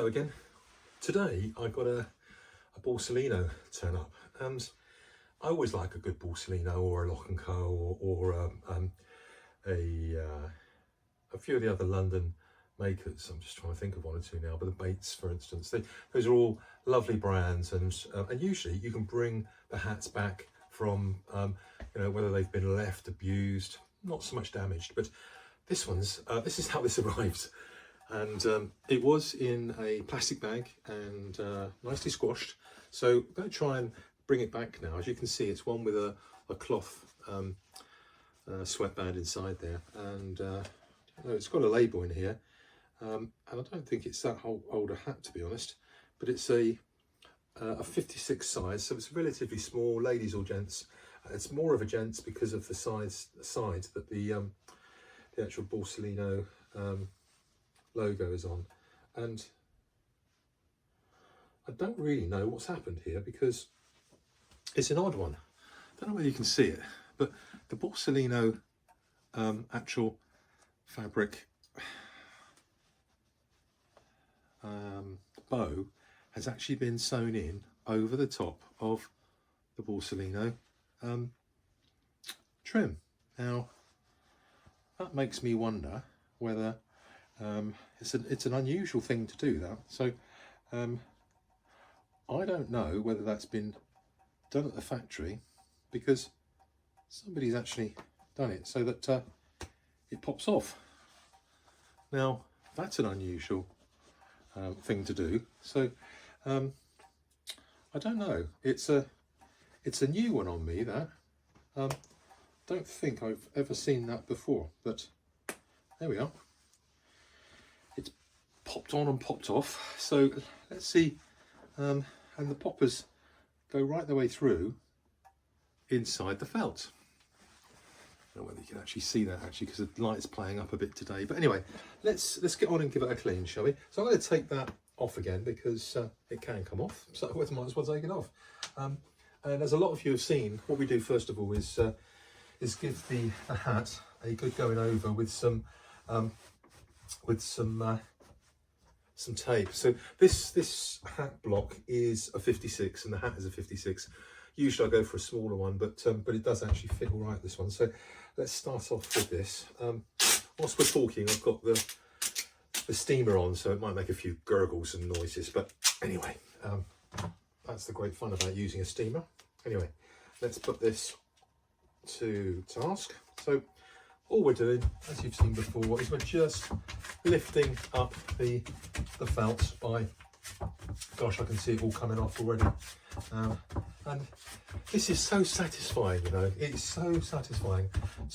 Hello again. Today I got a Borsalino turn up, and I always like a good Borsalino or a Lock&Co or a few of the other London makers. I'm just trying to think of one or two now, but the Bates, for instance, those are all lovely brands, and usually you can bring the hats back from whether they've been left, abused, not so much damaged, but this is how this arrives. And it was in a plastic bag and nicely squashed. So I'm going to try and bring it back now. As you can see, it's one with a cloth sweatband inside there, and it's got a label in here. And I don't think it's that old a hat, to be honest, but it's a 56 size, so it's relatively small, ladies or gents. It's more of a gents because of the sides that the actual Borsalino logo is on. And I don't really know what's happened here because it's an odd one. I don't know whether you can see it, but the Borsalino actual fabric bow has actually been sewn in over the top of the Borsalino trim. Now that makes me wonder whether it's an unusual thing to do that. So I don't know whether that's been done at the factory, because somebody's actually done it so that it pops off. Now that's an unusual thing to do. So I don't know. It's a new one on me, that. Don't think I've ever seen that before, but there we are. It's popped on and popped off. So let's see. And the poppers go right the way through inside the felt. I don't know whether you can actually see that because the light's playing up a bit today. But anyway, let's get on and give it a clean, shall we? So I'm going to take that off again because it can come off. So I might as well take it off. And as a lot of you have seen, what we do first of all is give the hat a good going over with some tape. So this hat block is a 56 and the hat is a 56. Usually I go for a smaller one, but it does actually fit all right, this one. So let's start off with this. Whilst we're talking, I've got the steamer on, so it might make a few gurgles and noises, but anyway, that's the great fun about using a steamer. Anyway, let's put this to task. So all we're doing, as you've seen before, is we're just lifting up the felt by, gosh, I can see it all coming off already. And this is so satisfying, you know, it's so satisfying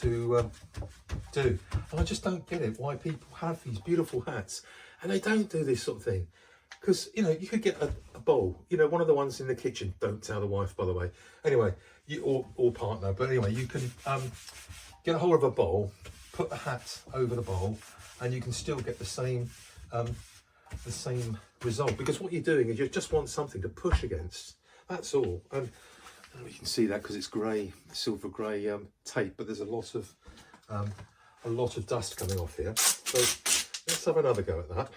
to do. And I just don't get it, why people have these beautiful hats and they don't do this sort of thing. Because, you know, you could get a bowl, you know, one of the ones in the kitchen. Don't tell the wife, by the way. Anyway, or partner, but anyway, you can get a hold of a bowl, put the hat over the bowl, and you can still get the same result. Because what you're doing is you just want something to push against. That's all. And you can see that because it's grey, silver grey tape, but there's a lot of dust coming off here. So let's have another go at that.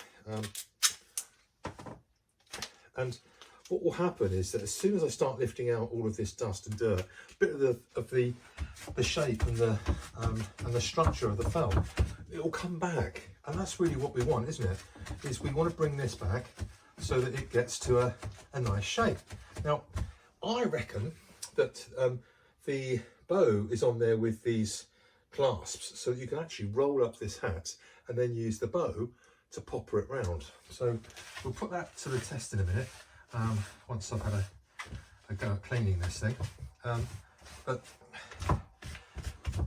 And what will happen is that as soon as I start lifting out all of this dust and dirt, a bit of the shape and the structure of the felt, it will come back. And that's really what we want, isn't it? Is we want to bring this back so that it gets to a nice shape. Now, I reckon that the bow is on there with these clasps, so that you can actually roll up this hat and then use the bow to popper it round. So we'll put that to the test in a minute, once I've had a go at cleaning this thing. But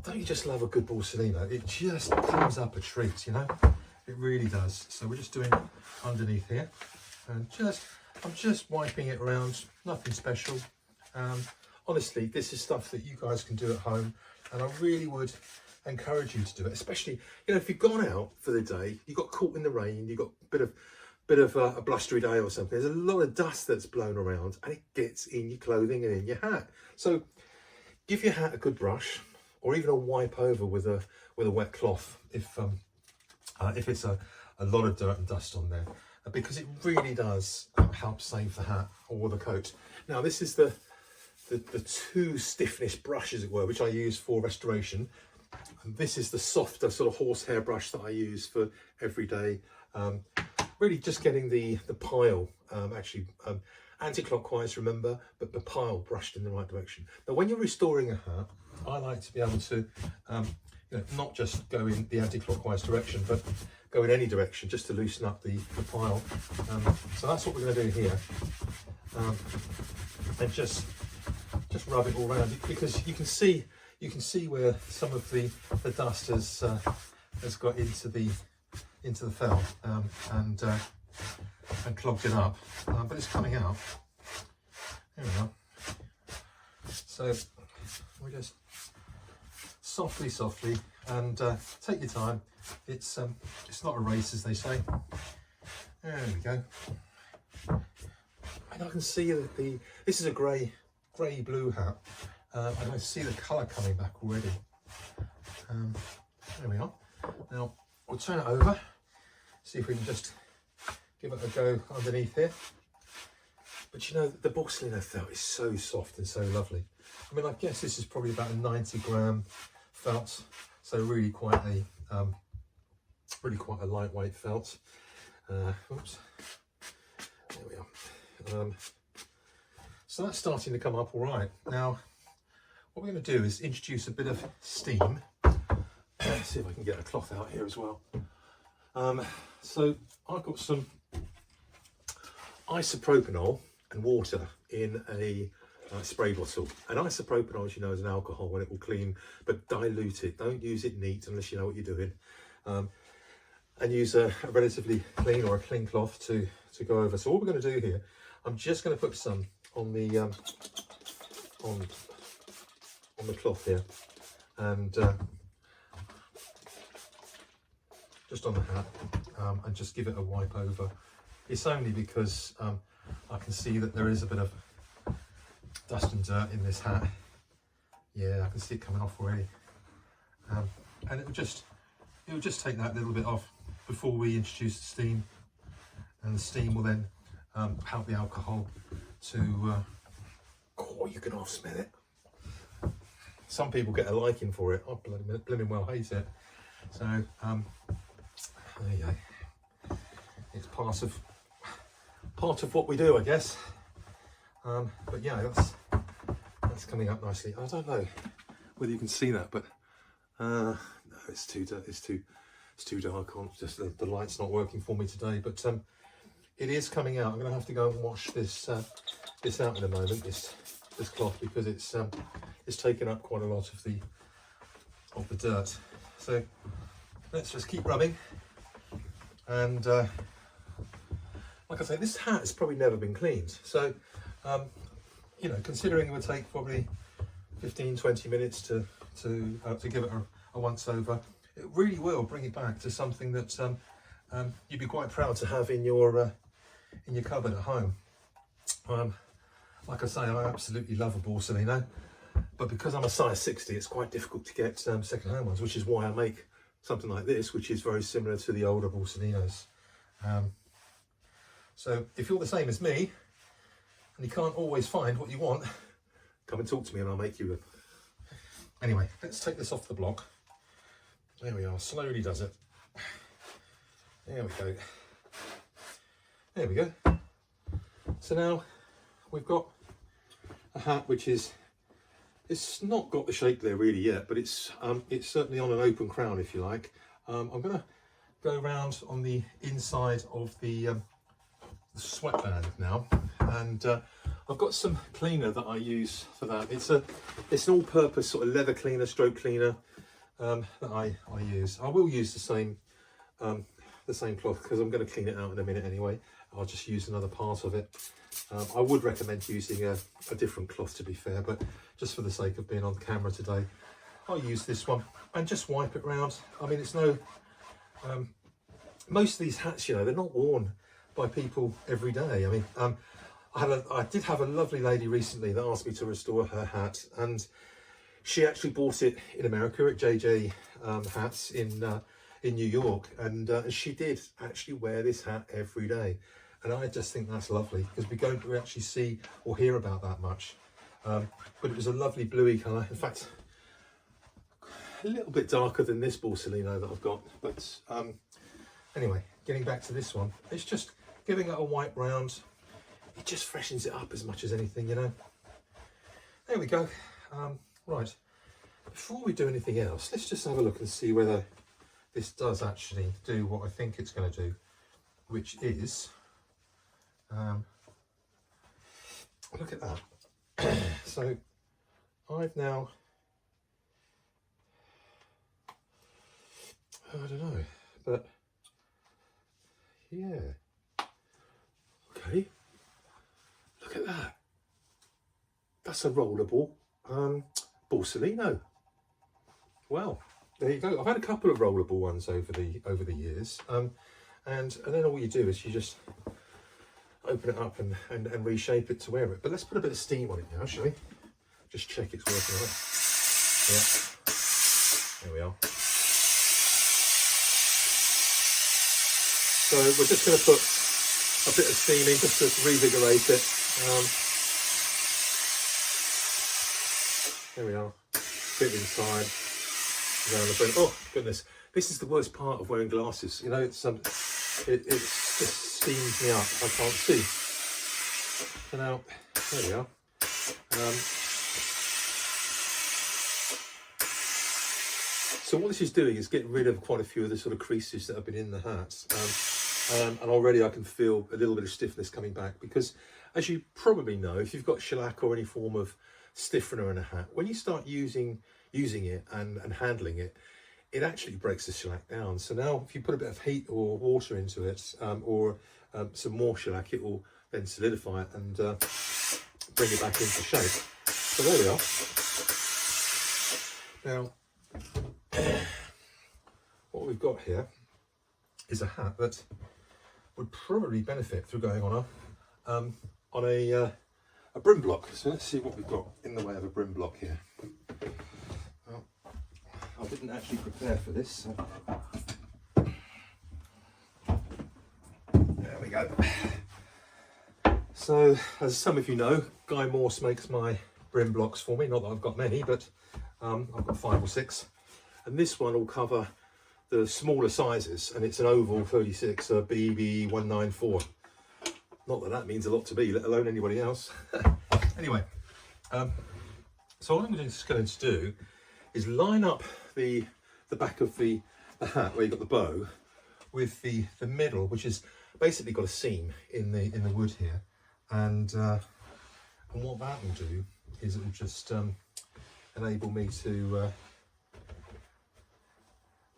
don't you just love a good Borsalino? It just comes up a treat, you know? It really does. So we're just doing underneath here, and I'm just wiping it around, nothing special. Honestly, this is stuff that you guys can do at home, and I really would encourage you to do it, especially, you know, if you've gone out for the day, you got caught in the rain, you got a bit of a blustery day or something, there's a lot of dust that's blown around and it gets in your clothing and in your hat. So give your hat a good brush, or even a wipe over with a wet cloth if it's a lot of dirt and dust on there. because it really does help save the hat or the coat. Now this is the two stiffness brush, as it were, which I use for restoration. And this is the softer sort of horsehair brush that I use for everyday. Really just getting the pile anti-clockwise, remember, but the pile brushed in the right direction. Now when you're restoring a hat, I like to be able to not just go in the anti-clockwise direction, but go in any direction just to loosen up the pile. So that's what we're going to do here, and just rub it all around, because you can see where some of the dust has got into the felt and clogged it up, but it's coming out. There we are. So we just softly, and take your time. It's not a race, as they say. There we go. And I can see that this is a grey blue hat, and I see the colour coming back already. There we are. Now we'll turn it over, see if we can just give it a go underneath here. But you know, the Borsalino felt is so soft and so lovely. I mean, I guess this is probably about a 90-gram felt, so really quite a lightweight felt. Oops, there we are. So that's starting to come up all right. Now, what we're going to do is introduce a bit of steam. Let's see if I can get a cloth out here as well. So I've got some isopropanol and water in a spray bottle. And isopropanol, as you know, is an alcohol when it will clean, but dilute it. Don't use it neat unless you know what you're doing. And use a relatively clean or a clean cloth to go over. So what we're going to do here, I'm just going to put some on the on the cloth here, and just on the hat, and just give it a wipe over. It's only because I can see that there is a bit of dust and dirt in this hat. Yeah, I can see it coming off already, and it will just take that little bit off before we introduce the steam, and the steam will then help the alcohol to oh, you can half smell it. Some people get a liking for it. I blooming well hate it. So there you go. It's part of what we do, I guess. But yeah, that's coming up nicely. I don't know whether you can see that, but no, it's too dark on. Just the light's not working for me today. But it is coming out. I'm going to have to go and wash this out in a moment. This cloth, because it's taken up quite a lot of the dirt. So let's just keep rubbing. And like I say, this hat has probably never been cleaned. So you know, considering it would take probably 15-20 minutes to give it a once over, it really will bring it back to something that you'd be quite proud to have in your cupboard at home. Like I say, I absolutely love a Borsalino, but because I'm a size 60, it's quite difficult to get second-hand ones, which is why I make something like this, which is very similar to the older Borsalinos. So if you're the same as me, and you can't always find what you want, come and talk to me and I'll make you one. Anyway, let's take this off the block. There we are, slowly does it. There we go. There we go. So now we've got a hat which it's not got the shape there really yet, but it's certainly on an open crown, if you like. I'm going to go around on the inside of the sweatband now, and I've got some cleaner that I use for that. It's an all-purpose sort of leather cleaner, stroke cleaner that I use. I will use the same cloth because I'm going to clean it out in a minute anyway. I'll just use another part of it. I would recommend using a different cloth, to be fair, but just for the sake of being on camera today, I'll use this one and just wipe it round. I mean, it's no most of these hats, you know, they're not worn by people every day. I mean, I did have a lovely lady recently that asked me to restore her hat, and she actually bought it in America at JJ Hats in in New York, and she did actually wear this hat every day, and I just think that's lovely because we don't actually see or hear about that much. But it was a lovely bluey colour. In fact, a little bit darker than this Borsalino that I've got. But anyway, getting back to this one, it's just giving it a white round. It just freshens it up as much as anything, you know. There we go. Right, before we do anything else, let's just have a look and see whether this does actually do what I think it's going to do, which is, look at that. So I've now, I don't know, but yeah, okay, look at that. That's a rollable Borsalino. Well, there you go. I've had a couple of rollable ones over the years, and then all you do is you just open it up and reshape it to wear it. But let's put a bit of steam on it now, shall we? Just check it's working right. Yeah, there we are. So we're just going to put a bit of steam in just to revigorate it. There we are. Bit inside. Around the brim. Oh goodness, this is the worst part of wearing glasses. You know, it just steams me up. I can't see. So now, there we are. So what this is doing is getting rid of quite a few of the sort of creases that have been in the hats. And already I can feel a little bit of stiffness coming back because, as you probably know, if you've got shellac or any form of stiffener in a hat, when you start using it and handling it, it actually breaks the shellac down. So now if you put a bit of heat or water into it, or some more shellac, it will then solidify it and bring it back into shape. So there we are. Now what we've got here is a hat that would probably benefit through going on a brim block. So let's see what we've got in the way of a brim block here. Well, I didn't actually prepare for this. So. There we go. So, as some of you know, Guy Morse makes my brim blocks for me. Not that I've got many, but I've got 5 or 6. And this one will cover the smaller sizes, and it's an oval 36, a BB 194. Not that that means a lot to me, let alone anybody else. Anyway, so what I'm just going to do is line up the back of the hat where you've got the bow with the middle, which is basically got a seam in the wood here, and what that will do is it will just enable me to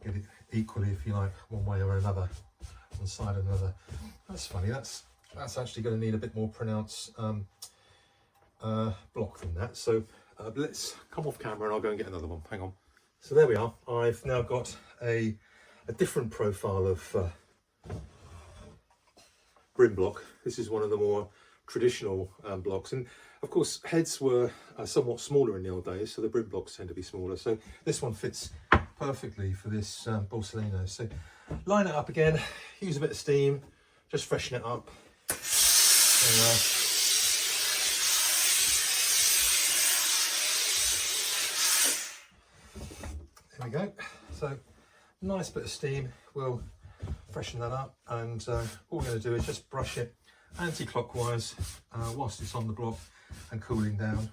get it equally, if you like, one way or another, one side or another. That's funny. That's actually going to need a bit more pronounced block than that. So let's come off camera and I'll go and get another one. Hang on. So there we are. I've now got a different profile of brim block. This is one of the more traditional blocks, and of course heads were somewhat smaller in the old days, so the brim blocks tend to be smaller. So this one fits perfectly for this Borsalino. So line it up again, use a bit of steam, just freshen it up. There we go. So nice bit of steam will freshen that up, and all we're going to do is just brush it anti-clockwise whilst it's on the block and cooling down.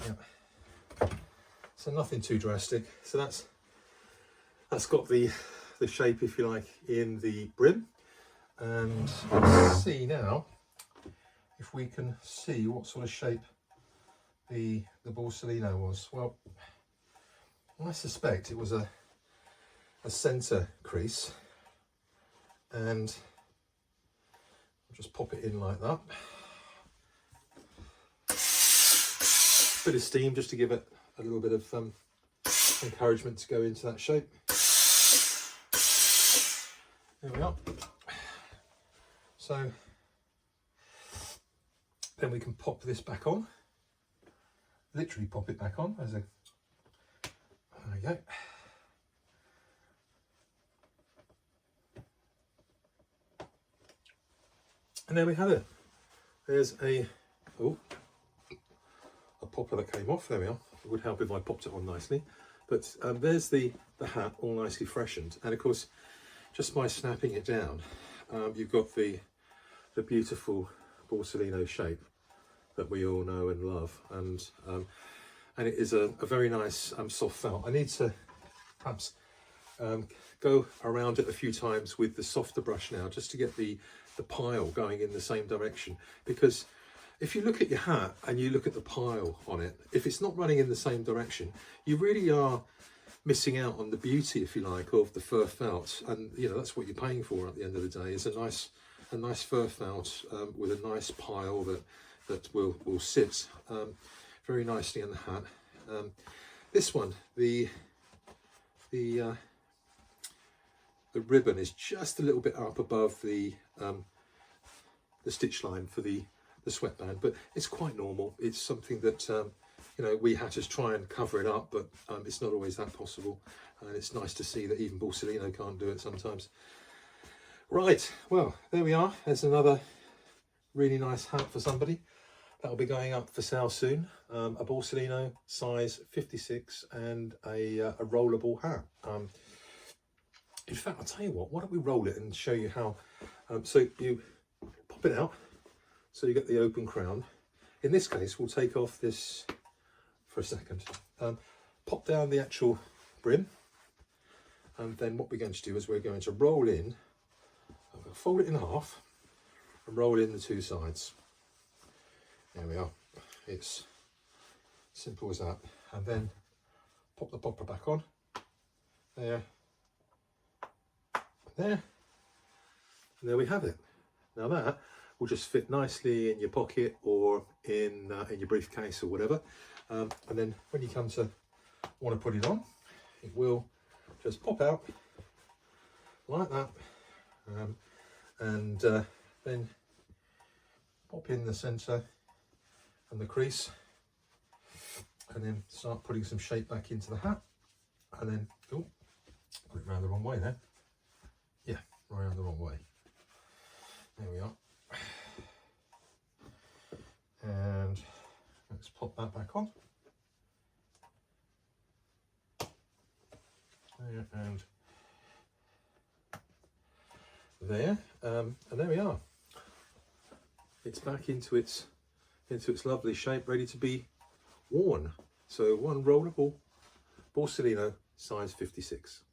Yep. So nothing too drastic. So that's got the shape, if you like, in the brim. And let's see now if we can see what sort of shape the Borsalino was. Well, I suspect it was a centre crease, and I'll just pop it in like that. Bit of steam just to give it a little bit of encouragement to go into that shape. There we are. So then we can pop this back on, literally pop it back on as a, there we go. And there we have it. There's a popper that came off. There we are. It would help if I popped it on nicely. But there's the hat all nicely freshened. And of course, just by snapping it down, you've got the beautiful Borsalino shape that we all know and love. And it is a very nice soft felt. I need to perhaps go around it a few times with the softer brush now, just to get the pile going in the same direction. Because if you look at your hat and you look at the pile on it, if it's not running in the same direction, you really are missing out on the beauty, if you like, of the fur felt. And you know, that's what you're paying for at the end of the day, is a nice fur felt with a nice pile that will sit very nicely in the hat. This one, the ribbon is just a little bit up above the stitch line for the sweatband, but it's quite normal. It's something that you know, we hatters try and cover it up, but it's not always that possible, and it's nice to see that even Borsalino can't do it sometimes. Right, well, there we are. There's another really nice hat for somebody. That'll be going up for sale soon. A Borsalino size 56 and a rollable hat. In fact, I'll tell you what, why don't we roll it and show you how. So you pop it out, so you get the open crown. In this case, we'll take off this for a second. Pop down the actual brim, and then what we're going to do is we're going to roll in, fold it in half, and roll in the two sides. There we are. It's simple as that. And then pop the popper back on. There. There. And there we have it. Now that will just fit nicely in your pocket or in your briefcase or whatever. And then when you come to want to put it on, it will just pop out like that. And then pop in the centre and the crease, and then start putting some shape back into the hat. And then, oh, put it around the wrong way there. Yeah, right around the wrong way. There we are. And let's pop that back on. There and there. And there we are. It's back into its lovely shape, ready to be worn. So one rollable Borsalino size 56.